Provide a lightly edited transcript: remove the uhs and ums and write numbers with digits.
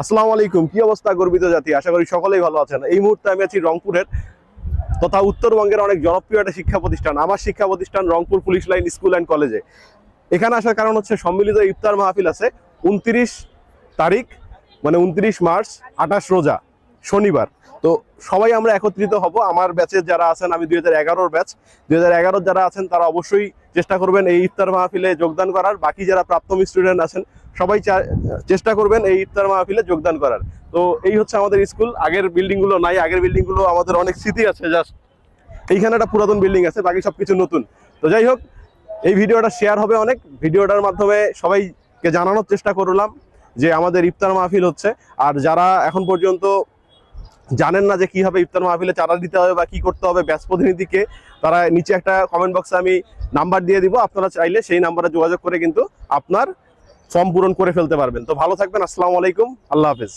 আসসালামু আলাইকুম। কি অবস্থা গর্বিত জাতি, আশা করি সকলেই ভালো আছেন। এই মুহূর্তে আমি আছি রংপুরের তথা উত্তরবঙ্গের অনেক জনপ্রিয় একটা শিক্ষা প্রতিষ্ঠান, আমার শিক্ষা প্রতিষ্ঠান Rangpur police line school and কলেজে। এখানে আসার কারণ হচ্ছে সম্মিলিত ইফতার মাহফিল আছে 29 তারিখ, মানে 29 মার্চ, 28 রোজা, শনিবার। তো সবাই আমরা একত্রিত হব। আমার ব্যাচের যারা আছেন, আমি 2011-র ব্যাচ, 2011 যারা আছেন তারা অবশ্যই চেষ্টা করবেন এই ইফতার মাহফিলে যোগদান করার। বাকি যারা প্রাক্তন স্টুডেন্ট আছেন সবাই চেষ্টা করবেন এই ইফতার মাহফিলে যোগদান করার। তো এই হচ্ছে আমাদের স্কুল। আগের বিল্ডিং গুলো নাই, আগের বিল্ডিং গুলো আমাদের অনেক স্মৃতি আছে, জাস্ট এইখানে একটা পুরাতন বিল্ডিং আছে, বাকি সবকিছু নতুন। তো যাই হোক, এই ভিডিওটা শেয়ার হবে অনেক, ভিডিওটার মাধ্যমে সবাইকে জানানোর চেষ্টা করলাম যে আমাদের ইফতার মাহফিল হচ্ছে। আর যারা এখন পর্যন্ত জানেন না যে কিভাবে ইফতার মাহফিলে চাঁদা দিতে হবে বা কি করতে হবে ব্যাচ প্রতিনিধিকে, তারা নিচে একটা কমেন্ট বক্সে আমি নাম্বার দিয়ে দিব, আপনারা চাইলে সেই নাম্বারে যোগাযোগ করে কিন্তু আপনার ফর্ম পূরণ করে ফেলতে পারবেন। তো ভালো থাকবেন, আসসালামু আলাইকুম, আল্লাহ হাফেজ।